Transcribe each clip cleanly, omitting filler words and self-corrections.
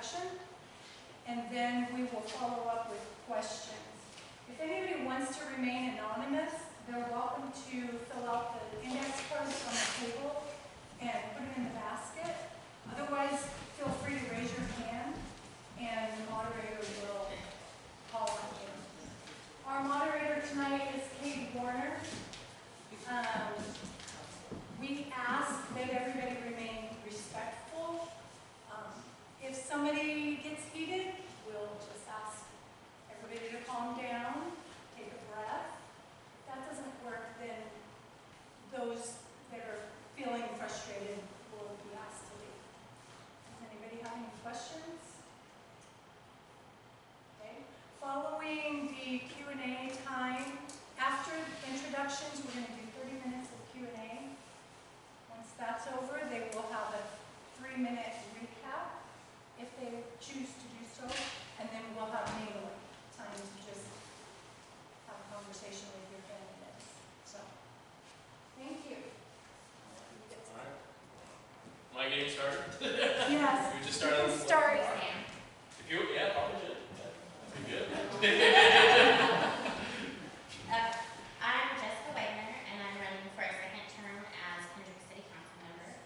introduction, and then we will follow up with questions. If anybody wants to remain anonymous, they're welcome to fill out the index cards on the table and put it in the basket. Otherwise, feel free to raise your hand, and the moderator will call on you. Our moderator tonight is Katie Warner. We ask that everybody remain respectful. If somebody gets heated, we'll just ask everybody to calm down, take a breath. If that doesn't work, then those that are feeling frustrated will be asked to leave. Does anybody have any questions? Okay. Following the Q&A time, after introductions, we're going to do 30 minutes of Q&A. Once that's over, they will have a 3-minute recap if they choose to do so, and then we'll have mingling time to just have a conversation with your candidates. So, thank you. All right. Am I getting started? Yes. We just started. You can start. If you, yeah, probably should. That'd be good. I'm Jessica Wagner, and I'm running for a second term as Kendrick City Council member.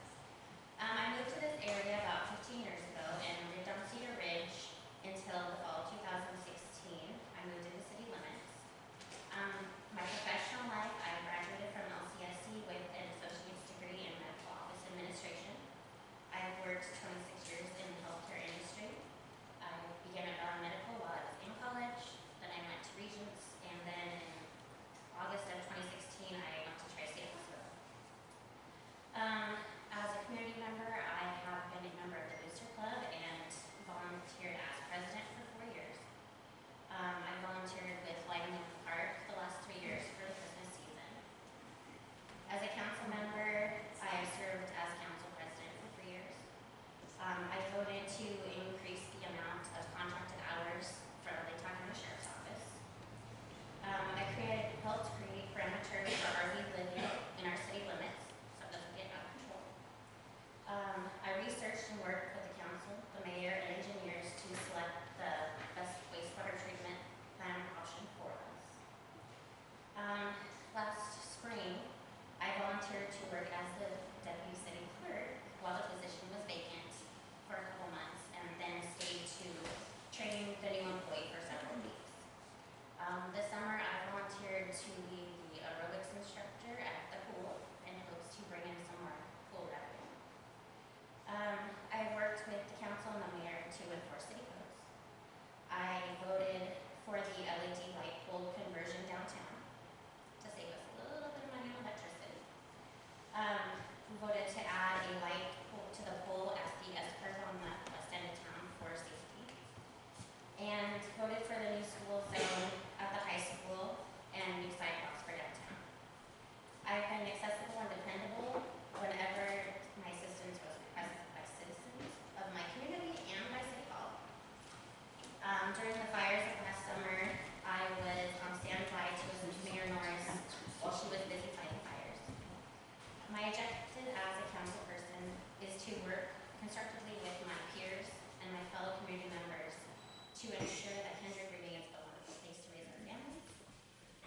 I moved to this area about 15 years ago and lived on Cedar Ridge until the fall of 2016. I moved into city limits. My professional life, I graduated from LCSC with an associate's degree in medical office administration. I've worked 26 years in the healthcare industry. I began at Valley Medical while I was in college, then I went to Regents, and then in August of 2016, I went to Tri-State Hospital. As a community member, I have been a member of the Booster Club and volunteered as president for 4 years. I volunteered with Lighting Up the Park the last 3 years for the Christmas season. As a council member, I have served as council president for 3 years. I voted to increase the amount of contracted hours for Lake County Sheriff's Office. I helped create parameters for RV living in our city limits so it doesn't get out of control. I researched and worked with the council, the mayor, and engineers to select the best wastewater treatment plan option for us. Last spring, I volunteered to work as the deputy city clerk while the position was vacant for a couple months, and then stayed to train the new employee for several weeks. This summer, I volunteered to be the aerobics instructor at the pool in hopes to bring in some more pool revenue. I worked with the council and the mayor to enforce city codes. I voted for the LED light pole conversion downtown to save us a little bit of money on electricity. We voted to add a light pole to the pole at the Espers on the west end of town for safety. And voted for the new school zone at the high school and new sidewalks for downtown. I've been accessible and dependable whenever my assistance was requested by citizens of my community and by City Hall. During the fires of last summer, I was on standby to assist Mayor Norris while she was busy fighting fires. My objective as a council person is to work constructively with my peers and my fellow community members to ensure that Kendrick remains a wonderful place to raise our families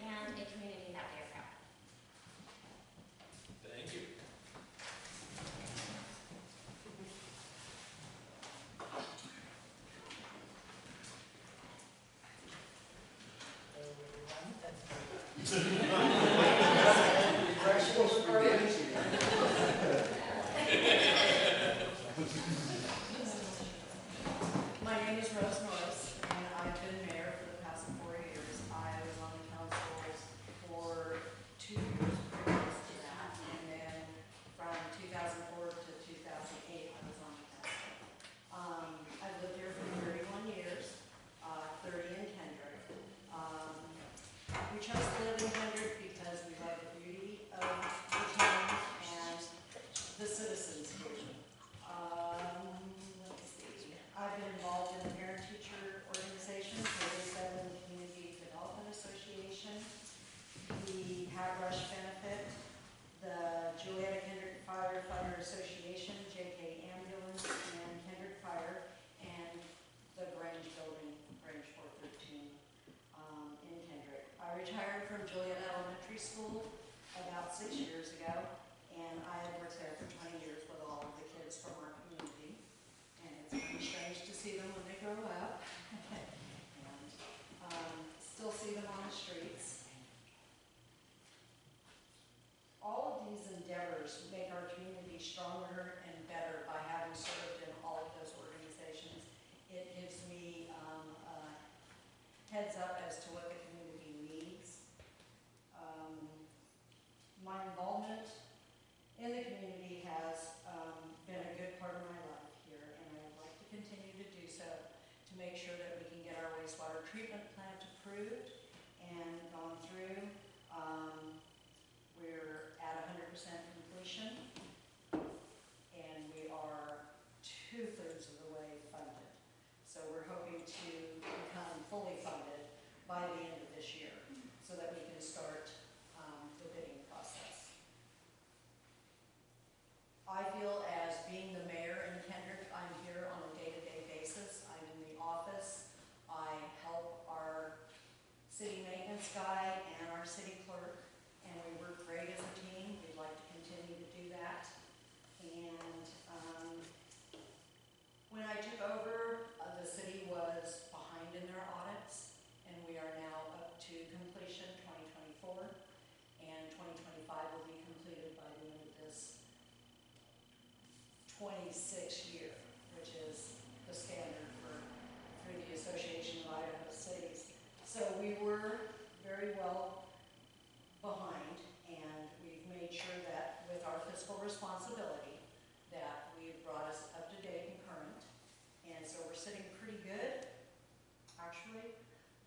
and a community that we are proud of. Thank you. My name is Rose Norris, and I've been mayor for the past 4 years. I was on the council for 2 years previous to that, and then from 2004 to 2008, I was on the council. I've lived here for 31 years, 30 in Kendrick. We chose to live in Kendrick because we love the beauty of the town and the citizens here. Let's see. I've been involved in the parent-teacher organization, so the Community Development Association, the Hat Rush Benefit, the Juliaetta Kendrick Firefighter Association, JK Ambulance, and Kendrick Fire, and from Juliaetta Elementary School about 6 years ago, and I had worked there for 20 years with all of the kids from our community. And it's kind of strange to see them when they grow up, and still see them on the streets. All of these endeavors make our community stronger and better by having served in all of those organizations. It gives me a heads up as to what the community needs. My involvement in the community has been a good part of my life here, and I would like to continue to do so to make sure that we can get our wastewater treatment plant approved and gone through. We're at 100% completion, and we are 2/3 of the way funded. So we're hoping to become fully funded by the end of this year so that we can start the bidding process. I feel as being the mayor in Kendrick, I'm here on a day-to-day basis. I'm in the office. I help our city maintenance guy and our city clerk, and we work great as a team. We'd like to continue to do that. And when I took over, the city was behind in their audits, and we are now up to completion 2024, and 2025 will be completed by the end of this 26 year, which is the standard for the Association of Idaho Cities. So we were very well behind, and we've made sure that with our fiscal responsibility that we've brought us up to date and current. And so we're sitting pretty good, actually,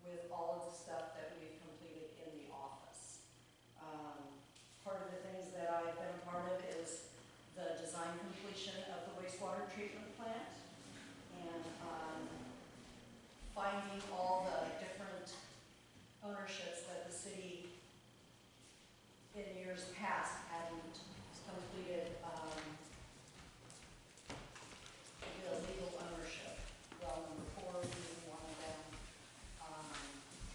with all of the stuff that we've completed in the office. Part of the things that I've been a part of is the design completion of the wastewater treatment plant, and finding all the different ownerships that the city in years past hadn't completed the legal ownership. Well, number 4 being one of them.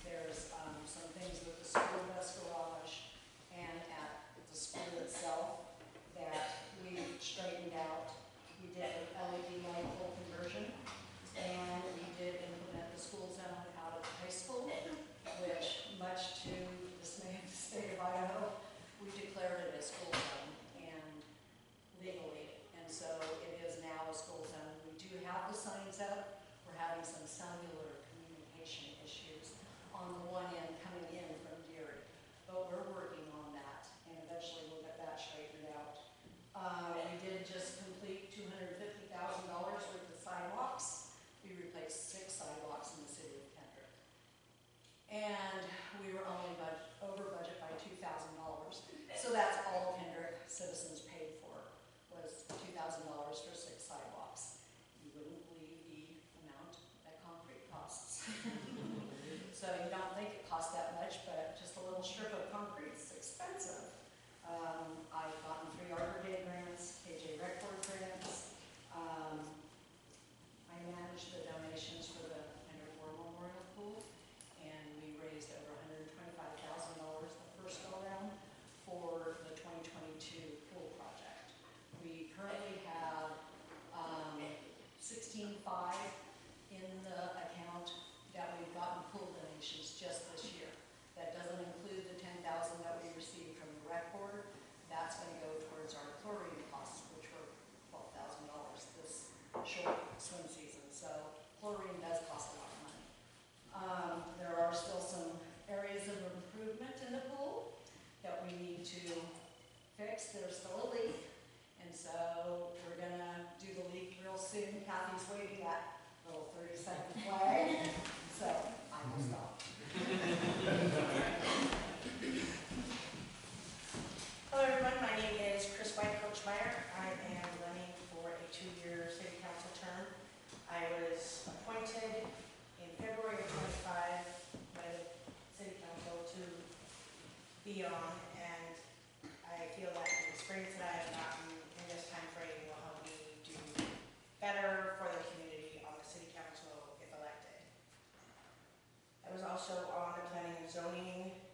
There's some things with the school bus garage and at the school itself that we straightened out. We did an LED light pole conversion, and we did implement the school zone out of the high school, which, much to the dismay of the state of Idaho, we declared it a school zone and legally, and so it is now a school zone. We do have the signs up. We're having some cellular communication issues on the one end coming in from Deary, but we're working on that, and eventually we'll get that straightened out. We did just complete $250,000 worth of sidewalks. We replaced 6 sidewalks in the city of Kendrick, and we were only over budget by $2,000. So that's all Kendrick citizens paid for, was $2,000 for 6 sidewalks. You wouldn't believe the amount that concrete costs. So you don't think it costs that much, but just a little strip of concrete is expensive. I've gotten 3 Arbor Day grants, KJ Record grants. I managed the donations for the Kendrick War Memorial Pool, and we raised over $125,000 the first go around for the 2022 pool project. We currently have $16,500 in the account that we've gotten pool donations just this year. That doesn't include the $10,000 that we received from the rec board. That's going to go towards our chlorine costs, which were $12,000 this short swim season. So chlorine does cost a lot of money. There are still some areas of improvement in the pool that we need to fix. There's still a leak, and so we're going to do the leak real soon. Kathy's waving that little 30-second flag, so I will stop. Hello everyone, my name is Chris White Coachmeyer. I am running for a 2-year city council term. I was appointed in February of 25 by the city council to be on, and I feel that the experience that I have gotten in this time frame will help me do better for the community on the city council if elected. I was also on the planning and zoning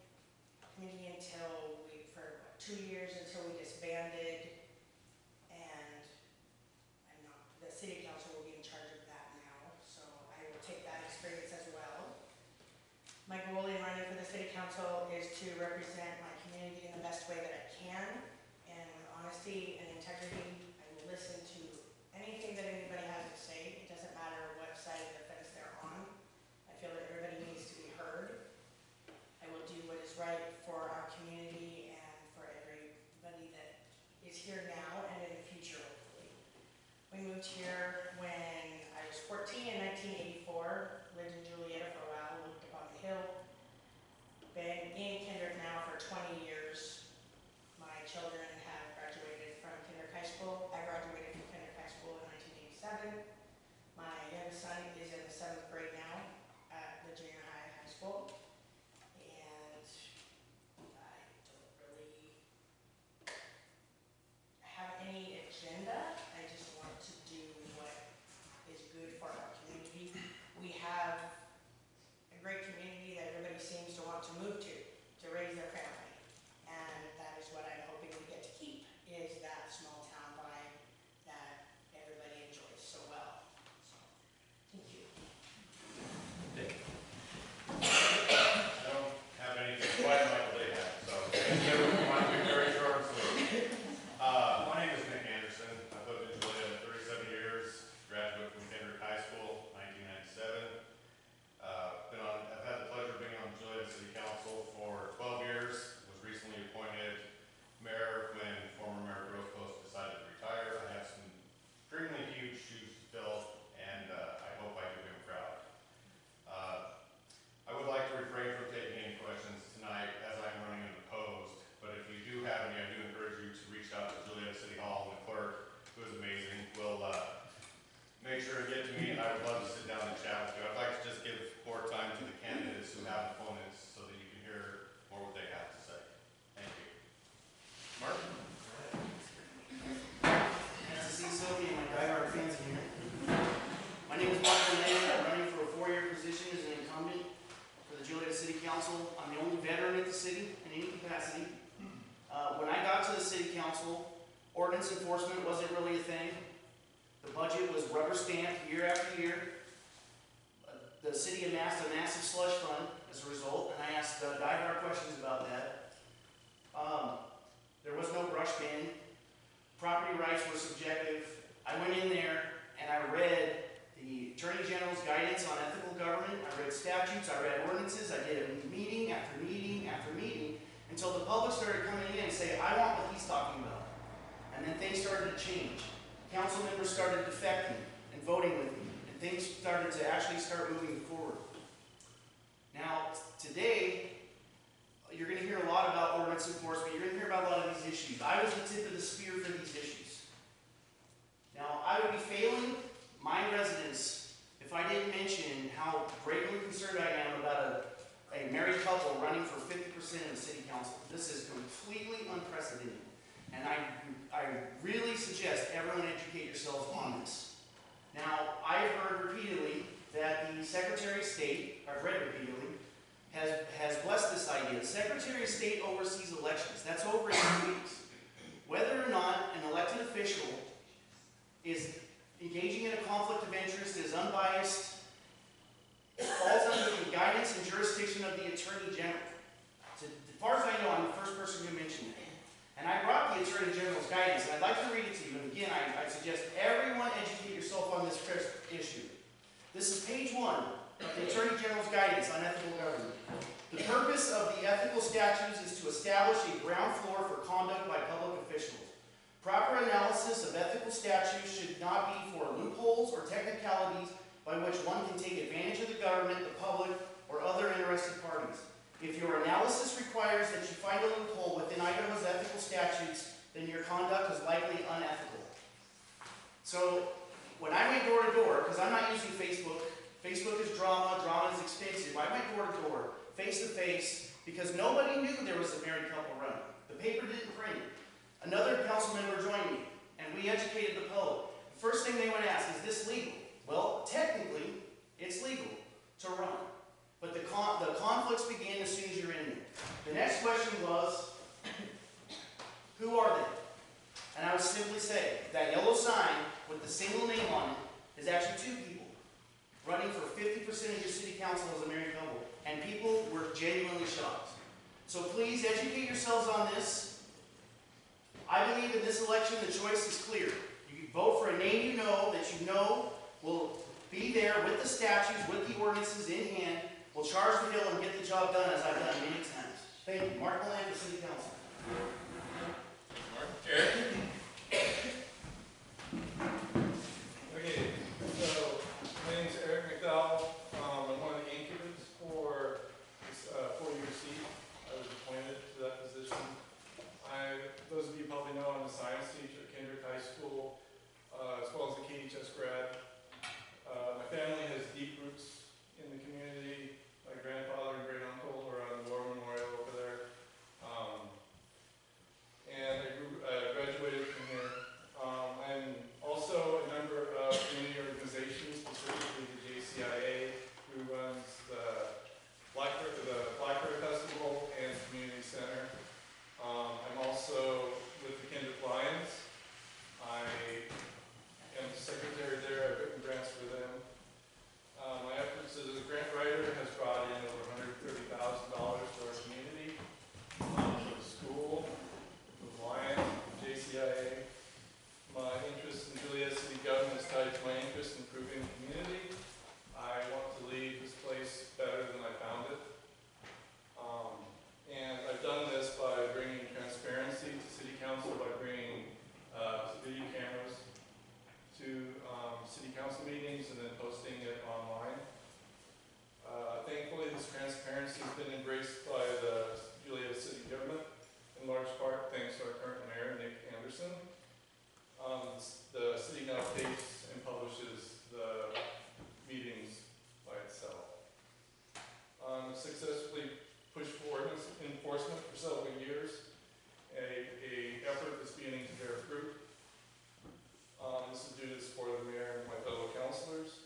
can, and with honesty and integrity. I will listen to anything that anybody has to say. It doesn't matter what side of the fence they're on. I feel that everybody needs to be heard. I will do what is right for our community and for everybody that is here now and in the future, hopefully. We moved here when I was 14 in 1984, lived in Juliaetta for a while, lived up on the hill. Been in Kendrick now for 20 years. My children have graduated from Kendrick High School. I graduated from Kendrick High School in 1987. My youngest son is in the 7th grade now at the junior high school. And I don't really have any agenda. I just want to do what is good for our community. We have a great community that everybody seems to want to move to raise their family. And that is what I'm hoping we get to keep, is that small town vibe that everybody enjoys so well. So, thank you. I don't have anything quite like what they have, so everyone be very short and sweet. My name is Nick Anderson. I've lived in Juliaetta 37 years, graduate from Kendrick High School, 1997. I've had the pleasure of being on the Juliaetta City Council for 12 years. Was recently appointed mayor when former Mayor Grospost decided to retire. I have some extremely huge shoes to fill, and I hope I do him proud. I would like to refrain from taking any questions tonight as I'm running unopposed, but if you do have any, I do encourage you to reach out to Juliaetta City Hall and the clerk, who is amazing, will make sure to get to me, and I would love to sit down and chat with you. I'd like to just give more time to the candidates who have opponents so that you can hear more what they have to say. Thank you. Mark? Nice to see Sophie and my diehard fans in here. My name is Mark Renee. I'm running for a 4-year position as an incumbent for the Juliaetta City Council. I'm the only veteran at the city in any capacity. When I got to the city council, ordinance enforcement wasn't really a thing. The budget was rubber stamped year after year. The city amassed a massive slush fund as a result, and I asked diehard questions about that. There was no brush ban. Property rights were subjective. I went in there and I read the Attorney General's guidance on ethical government. I read statutes, I read ordinances, I did a meeting after meeting after meeting until the public started coming in and saying, I want what he's talking about. And then things started to change. Council members started defecting and voting with me, and things started to actually start moving forward. Now, today, you're going to hear a lot about ordinance enforcement. You're going to hear about a lot of these issues. I was the tip of the spear for these issues. Now, I would be failing my residents if I didn't mention how greatly concerned I am about a married couple running for 50% of the city council. This is completely unprecedented. And I really suggest everyone educate yourselves on this. Now, I've heard repeatedly that the Secretary of State, I've read repeatedly, has blessed this idea. The Secretary of State oversees elections. That's over in 2 weeks. Whether or not an elected official is engaging in a conflict of interest, is unbiased, falls under the guidance and jurisdiction of the Attorney General. As far as I know, I'm the first person who mentioned it. And I brought the Attorney General's guidance, and I'd like to read it to you. And again, I suggest everyone educate yourself on this issue. This is page 1 of the Attorney General's guidance on ethical government. The purpose of the ethical statutes is to establish a ground floor for conduct by public officials. Proper analysis of ethical statutes should not be for loopholes or technicalities by which one can take advantage of the government, the public, or other interested parties. If your analysis requires that you find a loophole within Idaho's ethical statutes, then your conduct is likely unethical. So, when I went door to door, because I'm not using Facebook, Facebook is drama is expensive. I went door to door, face to face, because nobody knew there was a married couple running. The paper didn't print it. Another council member joined me, and we educated the public. The first thing they would ask, is this legal? Well, technically, it's legal to run. But the conflicts begin as soon as you're in there. The next question was, who are they? And I would simply say, that yellow sign with the single name on it is actually 2 people running for 50% of your city council as a married couple. And people were genuinely shocked. So please educate yourselves on this. I believe in this election the choice is clear. You can vote for a name you know, that you know will be there with the statutes, with the ordinances in hand, will charge the hill and get the job done as I've done many times. Thank you. Mark Milan for City Council. Mark? Eric? Okay, so my name's Eric McDowell. I'm one of the incubators for this 4-year seat. I was appointed to that position. Those of you probably know I'm a science teacher at Kendrick High School, as well as a KHS grad. My family has deep roots in the community. My grandfather and great uncle are on the War Memorial over there. And I graduated from here. I'm also a member of community organizations, specifically the JCIA, who runs the Blackbird Festival and Community Center. I'm also with the Kendrick Lions. I am secretary there. I've written grants for them. My efforts as a grant writer has brought in over $130,000 to our community, for the school, the Lions, JCIA. My interest in Juliaetta City government is tied to my interest in improving the community. I want to leave this place better than I found it. And I've done this by bringing transparency to City Council, by bringing video cameras to City Council meetings and then posting it online. Thankfully, this transparency has been embraced by the Juliaetta City government, in large part thanks to our current mayor, Nick Anderson. The city now tapes and publishes the meetings by itself. Successfully pushed for ordinance enforcement for several years, a effort that's beginning to bear fruit. This is due to the support of the mayor and my fellow councilors.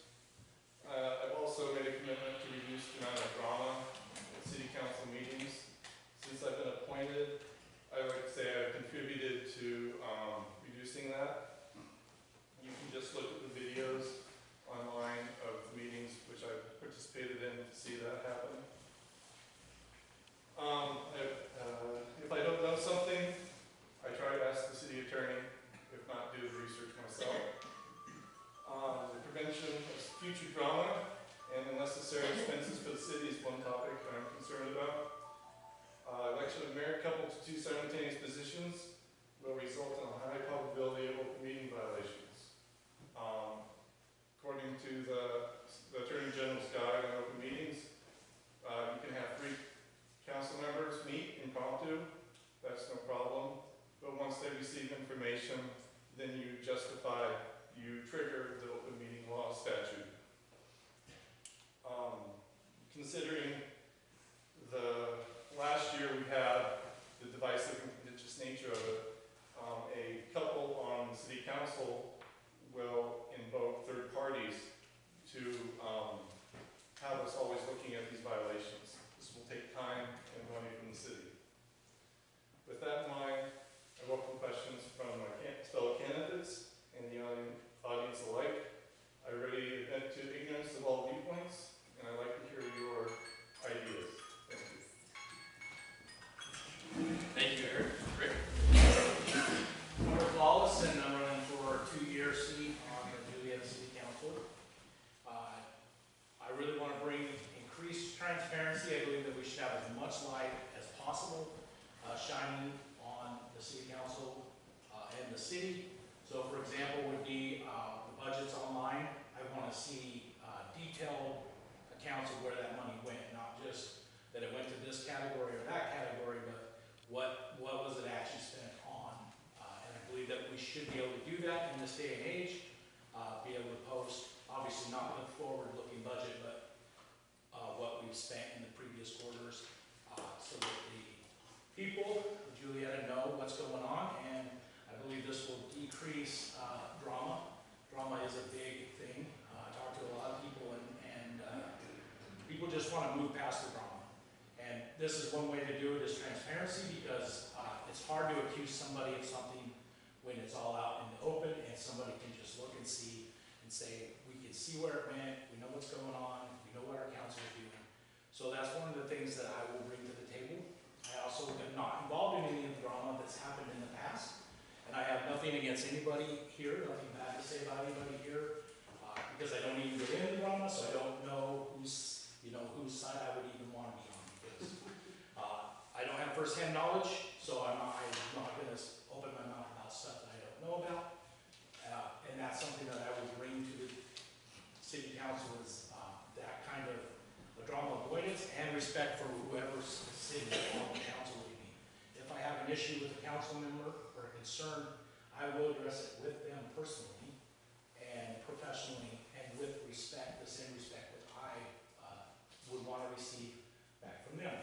I've also made a commitment to reduce the amount of drama at city council meetings. Since I've been appointed, I like to say I've contributed to reducing that. You can just look at the videos online of the meetings which I've participated in to see that happen. If I don't know something, I try to ask the city attorney, if not do the research myself. The prevention of future drama and unnecessary expenses for the city is one topic that I'm concerned about. Election of mayor coupled to 2 simultaneous positions will result in a high probability of open meeting violations. According to the Attorney General's guide on open meetings, you can have 3 council members meet impromptu. That's no problem. But once they receive information, then you trigger the open meeting law statute. Considering the last year we had the divisive and contentious nature of it, a couple on the city council will invoke third parties to have us always looking at these violations. This will take time and money from the city. With that in mind, I welcome questions from my fellow candidates and the audience alike. I really admit to ignorance of all viewpoints, and I'd like to hear your ideas. Thank you. Thank you, Eric. Rick? I'm Rick Wallace, and I'm running for a 2-year seat on the Juliaetta City Council. I really want to bring increased transparency. I believe that we should have as much light as possible shining on the city council and the city. So, for example, would be the budgets online. I want to see detailed accounts of where that money went, not just that it went to this category or that category, but what was it actually spent on. And I believe that we should be able to do that in this day and age, be able to post, obviously not with a forward-looking budget, but what we've spent in the previous quarters, so that the people of Juliaetta know what's going on, and I believe this will decrease drama. Drama is a big thing. I talk to a lot of people, and people just want to move past the drama. And this is one way to do it, is transparency, because it's hard to accuse somebody of something when it's all out in the open, and somebody can just look and see and say, we can see where it went, we know what's going on, we know what our council is doing. So that's one of the things that I will bring to the table. I also am not involved in any of the drama that's happened in the past. nothing against anybody here, nothing bad to say about anybody here, because I don't even get into drama, so I don't know whose side I would even want to be on, because I don't have firsthand knowledge, so I'm not going to open my mouth about stuff that I don't know about, and that's something that I would bring to the city council is that kind of a drama avoidance and respect for whoever's sitting on the council with me. If I have an issue with a council member or a concern, I will address it with them personally and professionally and with respect, the same respect that I would want to receive back from them.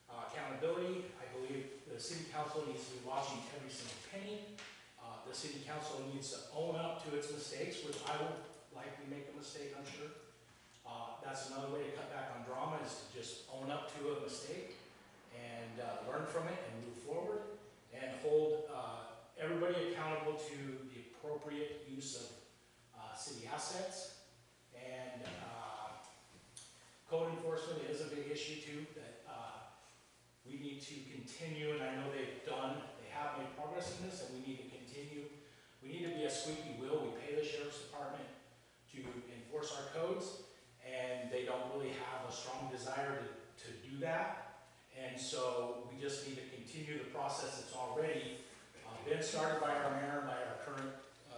Accountability, I believe the city council needs to be watching every single penny. The city council needs to own up to its mistakes, which I will likely make a mistake, I'm sure. That's another way to cut back on drama, is to just own up to a mistake and learn from it and move forward and hold everybody accountable to the appropriate use of city assets. And code enforcement is a big issue too that we need to continue, and I know they have made progress in this, and we need to continue. We need to be a squeaky wheel. We pay the sheriff's department to enforce our codes, and they don't really have a strong desire to do that. And so we just need to continue the process that's already been started by our mayor and by our current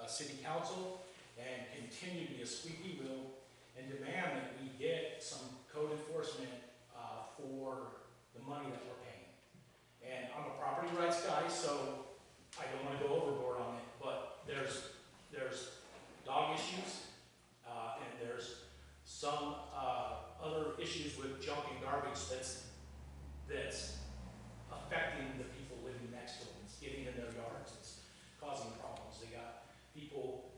city council, and continue to be a squeaky wheel and demand that we get some code enforcement for the money that we're paying. And I'm a property rights guy, so I don't want to go overboard on it, but there's dog issues, and there's some other issues with junk and garbage that's affecting the people living next to them. It's getting in their yards, it's causing problems. They got people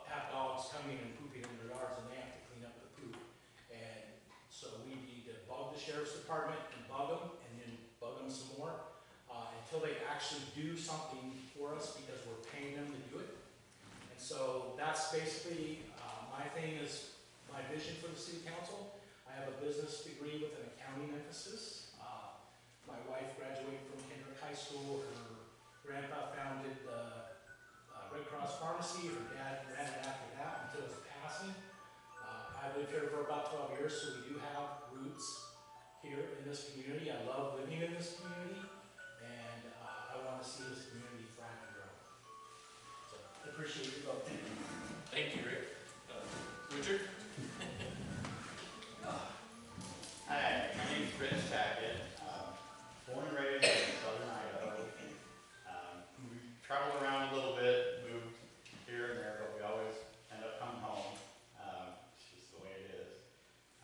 have dogs coming and pooping in their yards, and they have to clean up the poop. And so we need to bug the sheriff's department and bug them, and then bug them some more until they actually do something for us, because we're paying them to do it. And so that's basically my thing, is my vision for the city council. I have a business degree with an accounting emphasis. My wife graduated from Kendrick High School. Her grandpa founded the Red Cross Pharmacy. Her dad ran it after that until his passing. I lived here for about 12 years, so we do have roots here in this community. I love living in this community, and I want to see this community thrive and grow. So I appreciate your vote. Thank you, Rick. Richard? Hi, my name is Rich Tackett. Born and raised in southern Idaho. We traveled around a little bit, moved here and there, but we always end up coming home. It's just the way it is.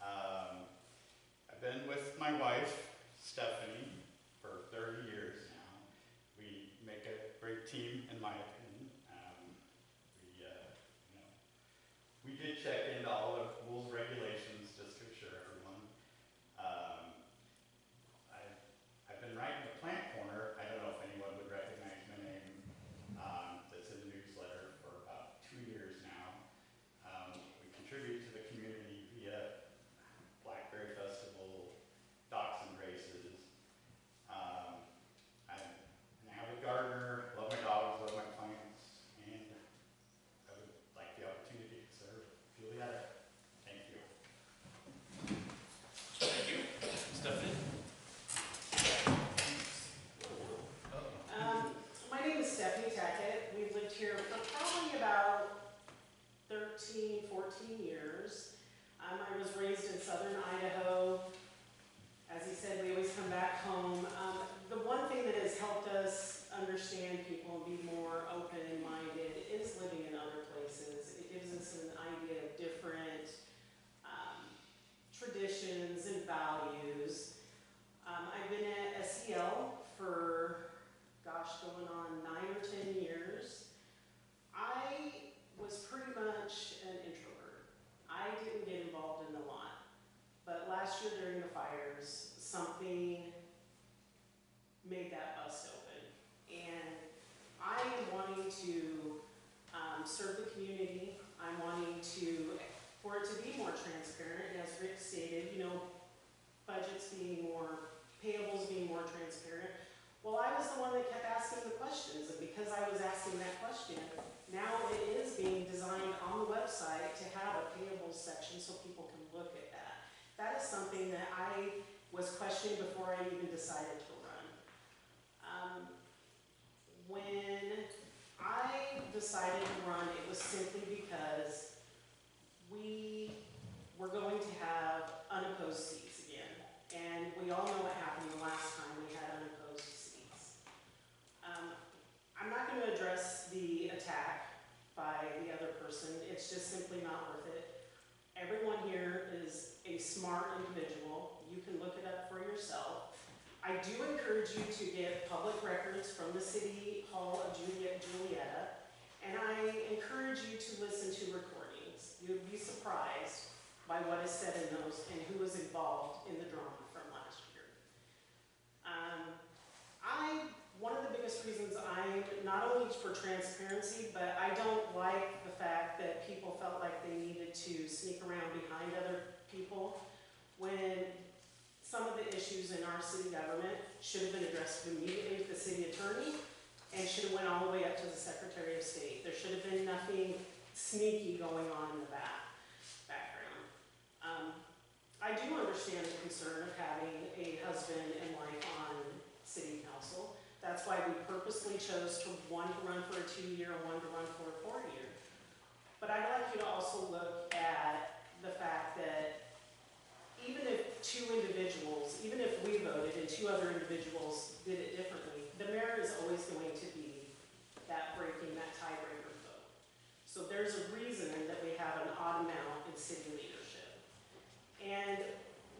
I've been with my wife, Stephanie, for 30 years now. We make a great team, in my opinion. We did check into all the rules, regulations, just to assure everyone. I've been writing the Plant Corner. I don't know if anyone would recognize my name. That's in the newsletter for about 2 years now. We contribute to the community via Blackberry Festival, dachshund races. I'm an avid gardener, love my dogs, love my plants, and I would like the opportunity to serve Juliaetta. Thank you. Thank you. Stephanie? My name is Stephanie Tackett. We've lived here for probably about 13, 14 years. I was raised in southern Idaho. As he said, we always come back home. The one thing that has helped us understand people and be more open-minded is living in other places. It gives us an idea of different traditions and values. I've been at SEL for, going on 9 or 10 years. I was pretty much an introvert. I didn't get involved in a lot. But last year during the fires, something made that bust open. And I am wanting to serve the community. I'm wanting for it to be more transparent, as Rick stated, budgets being more, payables being more transparent. Well, I was the one that kept asking the questions and because I was asking that question. Now it is being designed on the website to have a payables section so people can look at that. That is something that I was questioning before I even decided to run. When I decided to run, it was simply because we were going to have unopposed seats again. And we all know what happened the last time we had unopposed seats. I'm not going to address the attack by the other person. It's just simply not worth it. Everyone here is a smart individual. You can look it up for yourself. I do encourage you to get public records from the City Hall of Juliaetta, and I encourage you to listen to recordings. You'll be surprised by what is said in those and who was involved in the drama from last year. One of the biggest reasons not only for transparency, but I don't like the fact that people felt like they needed to sneak around behind other people when some of the issues in our city government should have been addressed immediately with the city attorney and should have went all the way up to the Secretary of State. There should have been nothing sneaky going on in the background. I do understand the concern of having a husband and wife on city council. That's why we purposely chose one to run for a 2-year and one to run for a 4-year. But I'd like you to also look at the fact that even if even if we voted and 2 other individuals did it differently, the mayor is always going to be that tiebreaker vote. So there's a reason that we have an odd amount in city leadership. And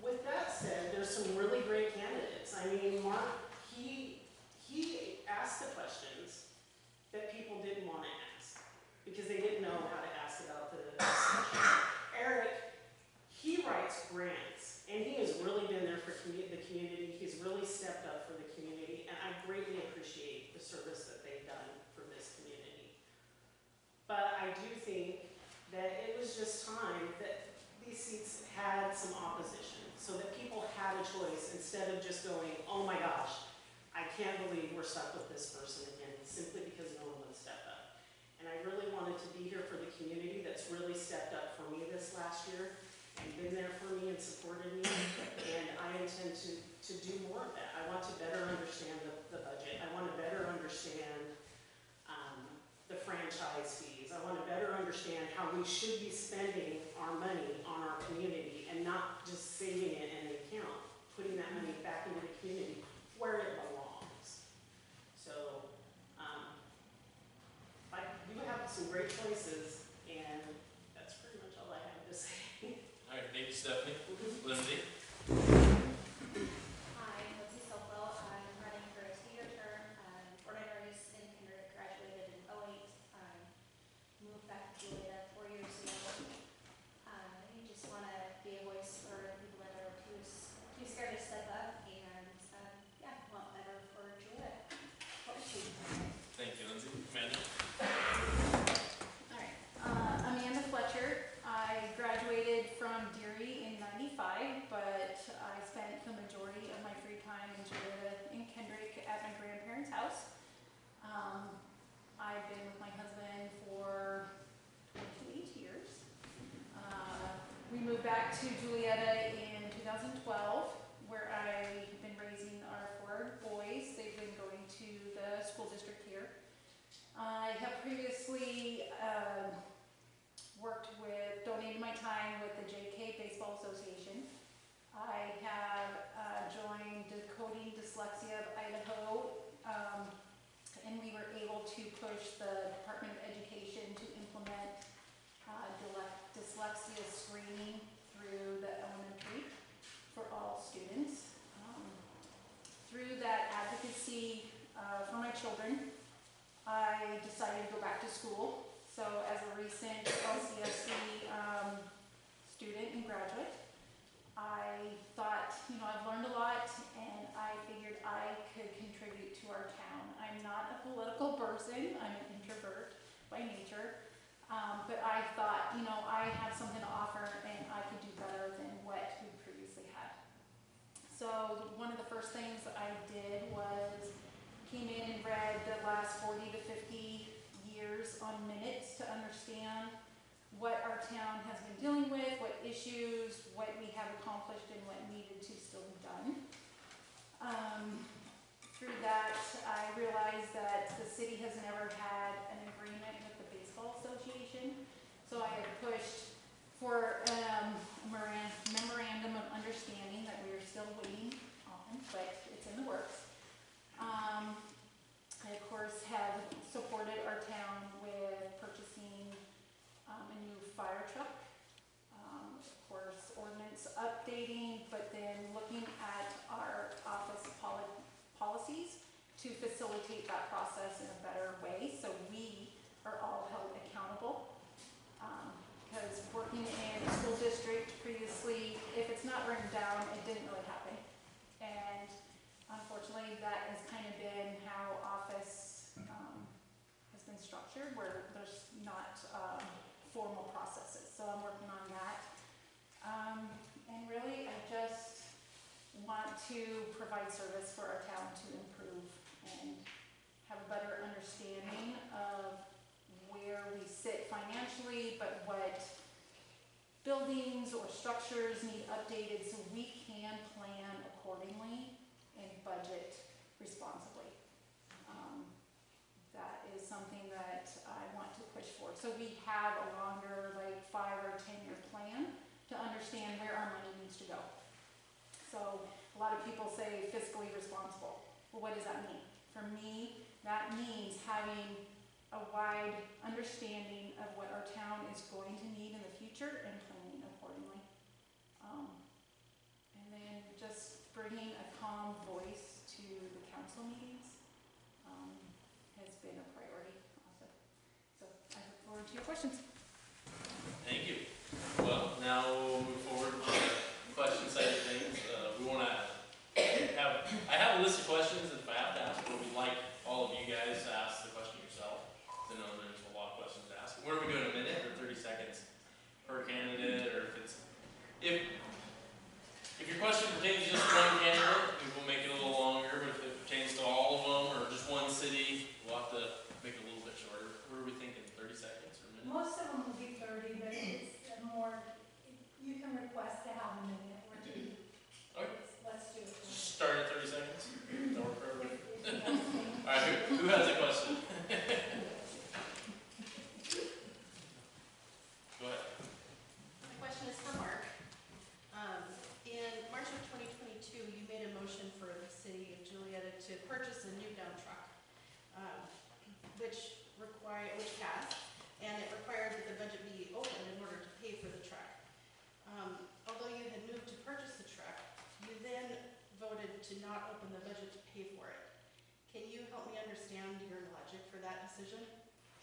with that said, there's some really great candidates. I mean, Mark, he asked the questions that people didn't want to ask because they didn't know how to ask about the discussion. Eric, he writes grants, and he has really been there for the community. He's really stepped up for the community, and I greatly appreciate the service that they've done for this community. But I do think that it was just time that these seats had some opposition so that people had a choice instead of just going, oh my gosh, I can't believe we're stuck with this person again, simply because no one would step up. And I really wanted to be here for the community that's really stepped up for me this last year and been there for me and supported me. And I intend to do more of that. I want to better understand the budget. I want to better understand the franchise fees. I want to better understand how we should be spending our money on our community and not just saving it in an account, putting that money back into the community where it belongs. So I do have some great choices, and that's pretty much all I have to say. All right, thank you, Stephanie. Lindsay? Hi, I'm Lindsay Sokol. I'm running for a 2-year term. Born and raised in Kendrick, graduated in 2008. Moved back to Juliaetta 4 years ago. I just want to be a voice for people that are too scared to step up and want better for Juliaetta. Thank you, Lindsay. Amanda? All right. Amanda Fletcher. I graduated from Deary in '95, but I spent the majority of my free time in Juliaetta in Kendrick at my grandparents' house. I've been with my husband for 8 years. We moved back to Juliaetta in 2012, where I've been raising our 4 boys. They've been going to the school district here. I have previously donated my time with the JK Baseball Association. I have joined Decoding Dyslexia of Idaho, and we were able to push the Department of Education to implement dyslexia screening through the elementary for all students. Through that advocacy for my children, I decided to go back to school. So as a recent LCSC student and graduate, I thought, I've learned a lot, and I figured I could contribute to our town. I'm not a political person, I'm an introvert by nature, but I thought, I have something to offer and I could do better than what we previously had. So one of the first things I did was came in and read the last 40 to city has never had an agreement with the Baseball Association. So I have pushed for memorandum of understanding that we are still waiting on, but it's in the works. I, of course, have supported our town with purchasing a new fire truck. Of course, ordinance updating, but then looking at our office policies to facilitate that process in a better way so we are all held accountable. Because working in a school district previously, if it's not written down, it didn't really happen. And unfortunately, that has kind of been how office has been structured, where there's not formal processes. So I'm working on that. And really, I just want to provide service for our town to improve and have a better understanding of where we sit financially, but what buildings or structures need updated so we can plan accordingly and budget responsibly. That is something that I want to push for. So we have a longer, like 5 or 10-year plan to understand where our money needs to go. So a lot of people say fiscally responsible. Well, what does that mean? For me, that means having a wide understanding of what our town is going to need in the future and planning accordingly. And then just bringing a calm voice to the council meetings has been a priority also. So I look forward to your questions. Thank you. Well, now we'll move forward to the question side of things. We want to I have a list of questions, and if I have to ask, but we'd like all of you guys to ask the question yourself. I know there's a lot of questions to ask. What are we doing, a minute or 30 seconds per candidate, or if your question pertains just to one candidate, we will make it a little longer, but if it pertains to all of them, or just one city, we'll have to make it a little bit shorter. What are we thinking, 30 seconds or a minute? Most of them will be 30, but it's more, you can request to have a minute or two. Okay. Let's do it. Just start at 30 seconds? That work for everybody? If you guys think- All right, who has a question? Go ahead. My question is for Mark. In March of 2022, you made a motion for the city of Juliaetta to purchase a new dump truck, which passed, and it required that the budget be open in order to pay for the truck. Although you had moved to purchase the truck, you then voted to not open the budget to pay for it. Can you help me understand your logic for that decision?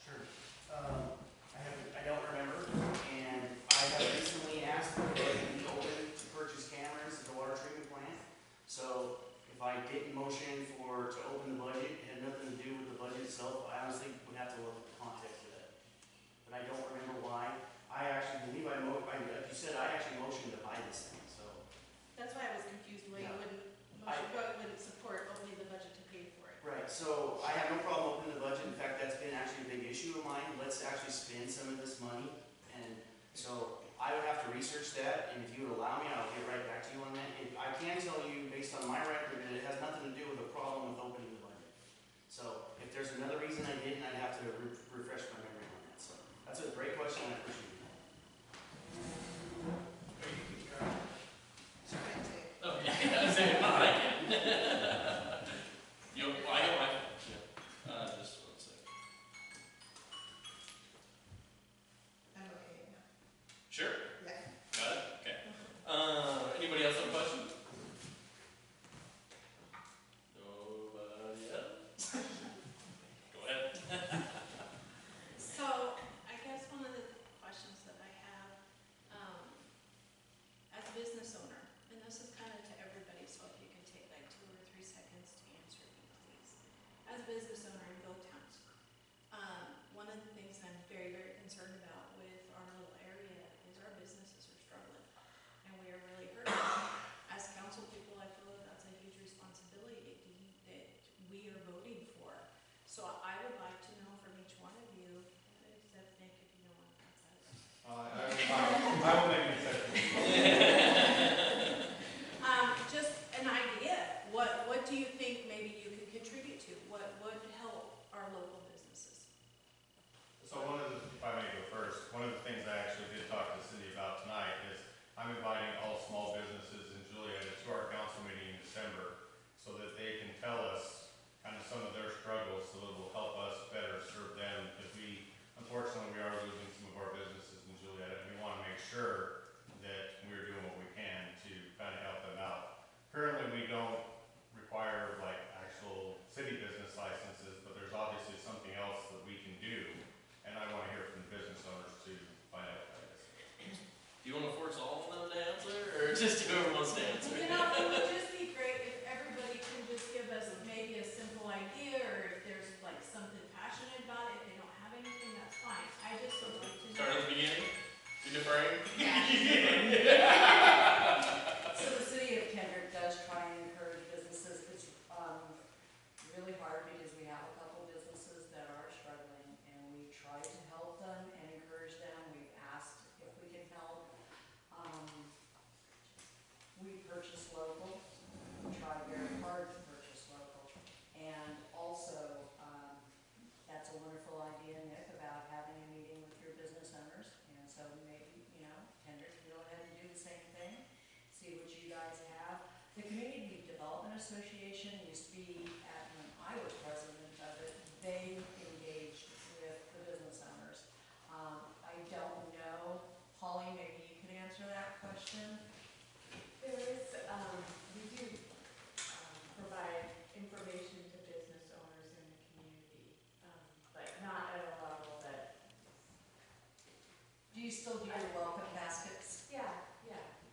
Sure. I don't remember, and I have recently asked for it to be open to purchase cameras at the water treatment plant. So if I didn't motion to open the budget, it had nothing to do with the budget itself. I honestly would have to look at the context of that. But I don't remember why. I actually believe like you said, I actually motioned to buy this thing, so. That's why I was confused why you wouldn't support opening the budget to pay for it. Right, so I have no problem opening the budget. In fact, that's been actually a big issue of mine. Let's actually spend some of this money. And so I would have to research that, and if you would allow me, I'll get right back to you on that. I can tell you, based on my record, that it has nothing to do with a problem with opening the budget. So if there's another reason I didn't, I'd have to refresh my memory on that. So that's a great question, I appreciate it. Oh, yeah, I say, no, I can. I got my, just 1 second. I'm okay now. Sure? Yeah. Got it? Okay. Anybody else have a question? Nobody else? Go ahead. Association used to be, when I was president of it, they engaged with the business owners. I don't know, Holly, maybe you could answer that question? There is, we do provide information to business owners in the community, but not at a level that. Do you still do your welcome baskets? Yeah,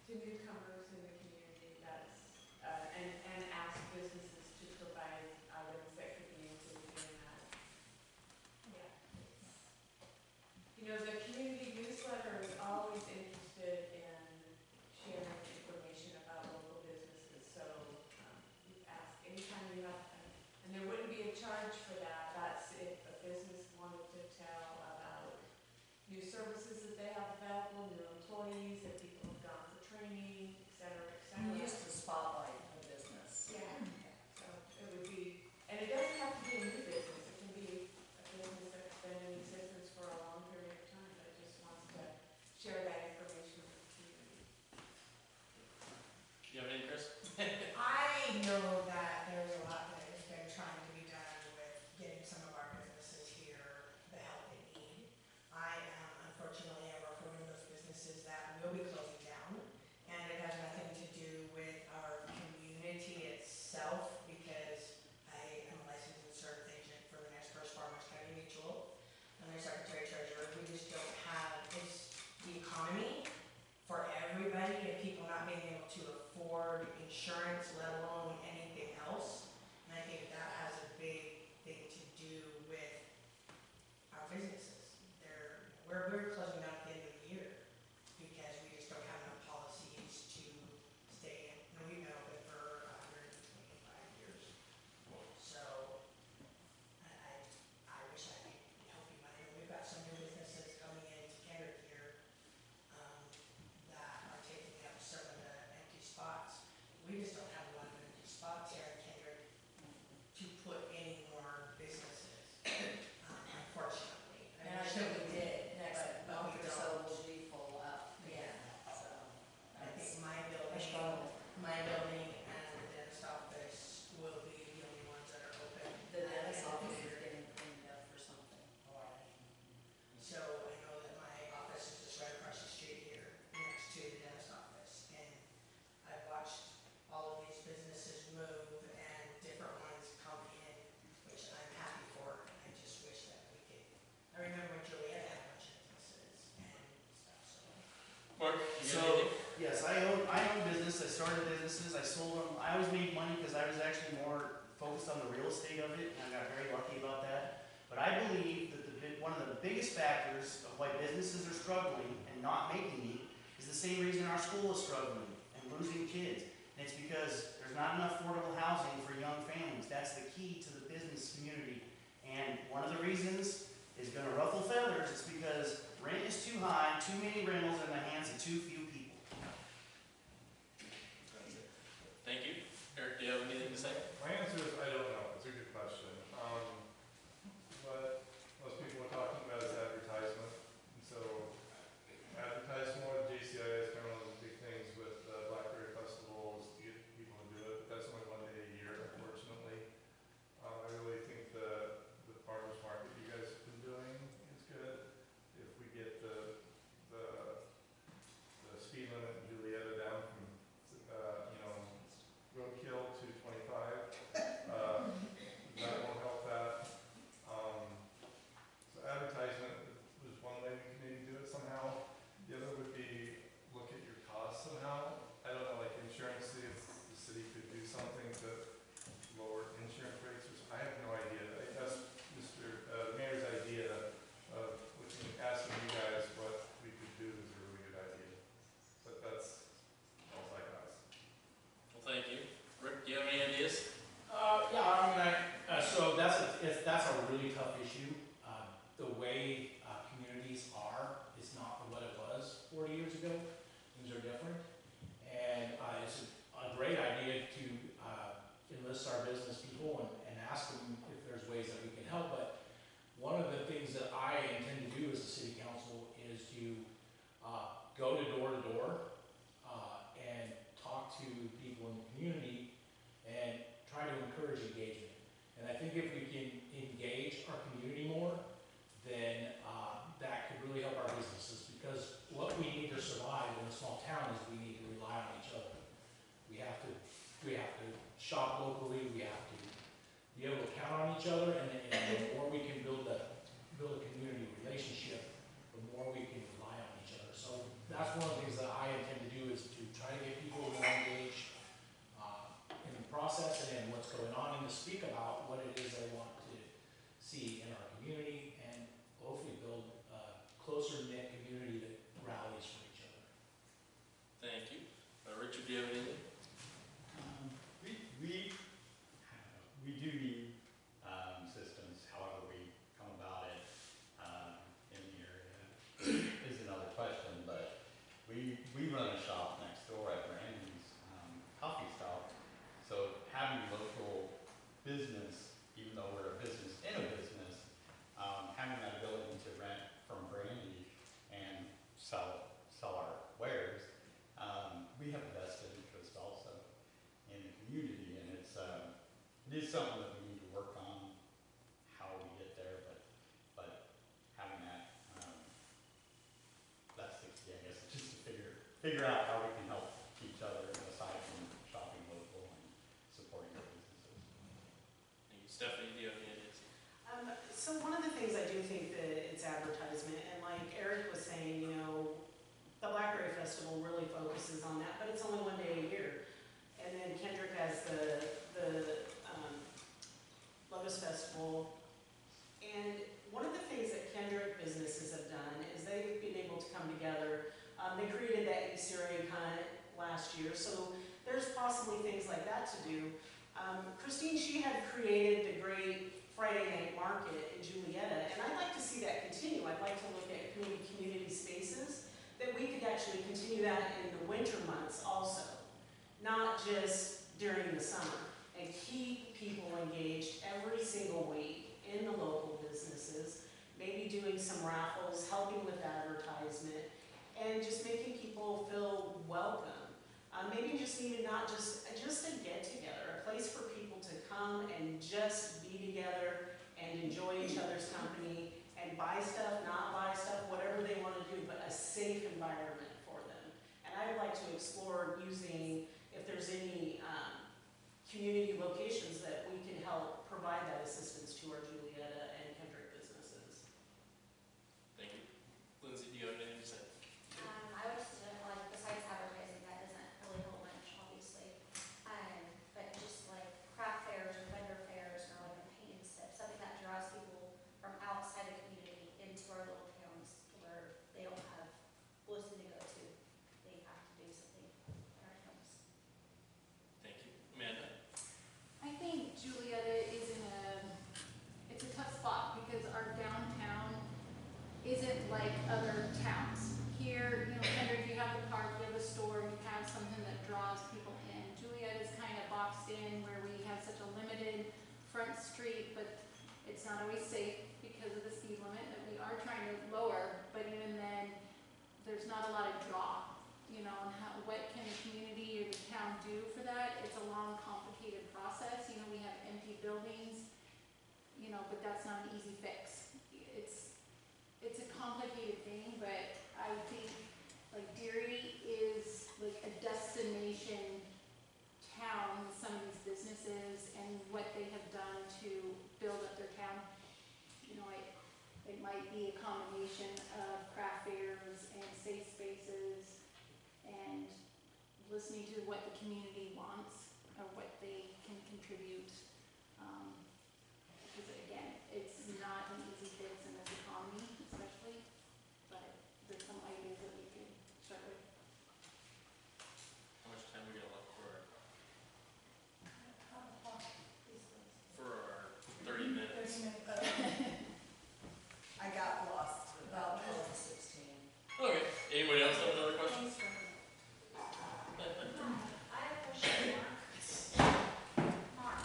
to newcomers in the community, that's, and ask businesses to provide items that could be included in that. Yeah. You know, the community newsletter is always interested in sharing information about local businesses, so we ask anytime you have, and there wouldn't be a charge for that. That's if a business wanted to tell about new services that they have available, new employees, that people have gone for training, et cetera, et cetera. You used to spotlight a business. Yeah, so it would be, and it doesn't have to be a new business, it can be a business that's been in existence for a long period of time that just wants to share that information with the community. You have anything, Chris? I know that there's a lot that has been trying to be done with getting some of our businesses here the help they need. I am, unfortunately, I work for one of those businesses that will be closing down, and it has nothing to do with our community itself, because I am a licensed and service agent for the next First Farmers County Mutual, and their secretary treasurer. We just don't have, it's the economy for everybody, and people not being able to afford insurance, let alone anything else. And I think that has a big thing to do with our businesses. We're closing down at the end of the year because we just don't have enough policies to stay in. And we've been open for 125 years. So I wish I could help you, but we've got some new businesses coming into Kendrick here that are taking up some of the empty spots. We just don't have a lot of empty spots here in Kendrick to put any more businesses, unfortunately. And I think we did, next But month we or so don't. will be full up. Yeah. So. I think my a building struggle. and the dentist office will be the only ones that are open. The dentist office is getting cleaned up for something. So I know that my office is just right across the street here, next to the dentist office. And I've watched all of these businesses move and different ones come in, which I'm happy for. I just wish that we could, I remember when Juliaetta had a bunch of businesses and stuff, so. Mark, you got So, anything? yes, I own business, I started businesses, I sold them, I always made money because I was actually more focused on the real estate of it, and I got very lucky about that. But I believe that one of the biggest factors of why businesses are struggling and not making it is the same reason our school is struggling and losing kids. And it's because there's not enough affordable housing for young families. That's the key to the business community. And one of the reasons is gonna ruffle feathers, it's because rent is too high, too many rentals in the hands of too few people. Thank you. Eric, do you have anything to say? My answer is I don't know. It's a good question. What most people are talking about is advertisement. And so advertise more. JCI is kind of one of the big things with Blackberry festivals to get people to do it. But that's only one day a year, unfortunately. I really think the farmers market you guys have been doing is good. If we get the speed limit in Juliaetta down from roadkill to 25, that won't help that. So advertisement is one way we can maybe do it somehow. The other would be look at your costs somehow. I don't know, like insurance, see if the city could do something to lower insurance rates. I have no idea. That's the mayor's idea of asking you guys what we could do is a really good idea. But that's all I got. Well, thank you. Rick, do you have any ideas? So that's a really tough issue. The way communities are, is not what it was 40 years ago. Things are different. And it's a great idea to enlist our business people and ask them if there's ways that we can help. But one of the things that I intend to do as a city council is to go to door and talk to people in the community and we can engage our community more, then that could really help our businesses, because what we need to survive in a small town is we need to rely on each other. We have to shop locally, we have to be able to count on each other, and the more we can build a community relationship, the more we can rely on each other. So that's one of the things that I intend to do, is to try to get people more engaged in the process and in what's going on, and to speak about what it is they want to see in our community, and hopefully build a closer knit community that rallies for each other. Thank you. Richard, do you have anything? We do need systems, however we come about it in the area is another question, but we run a shop next door at Randy's coffee shop, so having local business, even though we're a business in a business, having that ability to rent from Brandy and sell our wares, we have a vested interest also in the community, and it is something that we need to work on, how we get there, but having that, that's the key, I guess, just to figure out how we can help each other aside from shopping local and supporting our businesses. Thank you. Stephanie, do you have any ideas? So one of the things I do think that it's advertisement, and like Eric was saying, you know, the Blackberry Festival really focuses on that, but it's only one day a year. And then Kendrick has the Lotus Festival. And one of the things that Kendrick businesses have done is they've been able to come together. They created that Easter egg hunt last year, so there's possibly things like that to do. Christine, she had created the great Friday night market in Juliaetta, and I'd like to see that continue. I'd like to look at community spaces that we could actually continue that in the winter months also, not just during the summer, and keep people engaged every single week in the local businesses, maybe doing some raffles, helping with advertisement, and just making people feel welcome. Maybe just even not just a get together, a place for people to come and just be together and enjoy each other's company and buy stuff, not buy stuff, whatever they want to do, but a safe environment for them. And I would like to explore using, if there's any community locations that we can help provide that assistance to our Juliaetta and Kendrick businesses. Thank you. Lindsay, do you have anything to say? I would just, like, besides advertising, that doesn't really help much, obviously. But just like craft fairs or vendor fairs or like a paint and sip, something that draws people from outside the community into our little towns where they don't have Wilson to go to. They have to do something in our towns. Thank you. Amanda? I think Juliaetta is it's a tough spot because our downtown isn't like other towns. Here, Kendrick, you have the park, you have a store, you have something that draws people in. Juliaetta is kind of boxed in where we have such a limited front street, but it's not always safe because of the speed limit that we are trying to lower, but even then, there's not a lot of draw, and what can the community or the town do for that? It's a long, complicated process. We have empty buildings, but that's not an easy fix. It's a complicated thing, but I think like Deary is like a destination town with some of these businesses and what they have done to build up their town. It might be a combination of craft fairs and safe spaces and listening to what the community wants or what they can contribute. Because again, it's not an easy fix in this economy, especially, but there's some ideas that we could start with. How much time we got left for our 30 minutes? I got lost about 12 to 16. Okay. Anybody else have another question? I have a question, Mark. Mark,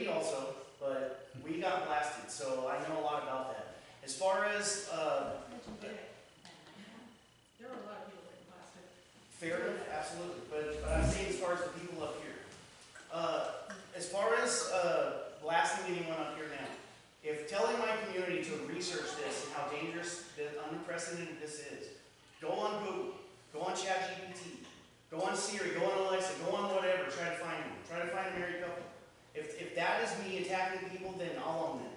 me also, but we got blasted, so I know a lot about that. As far as, There were a lot of people that blasted. fair enough, absolutely, but I'm saying as far as the people up here. As far as, blasting anyone up here now, if telling my community to research this and how dangerous, unprecedented this is, go on Google, go on ChatGPT, go on Siri, go on Alexa, go on whatever, try to find one, try to find a married couple. If that is me attacking people, then I'll own that.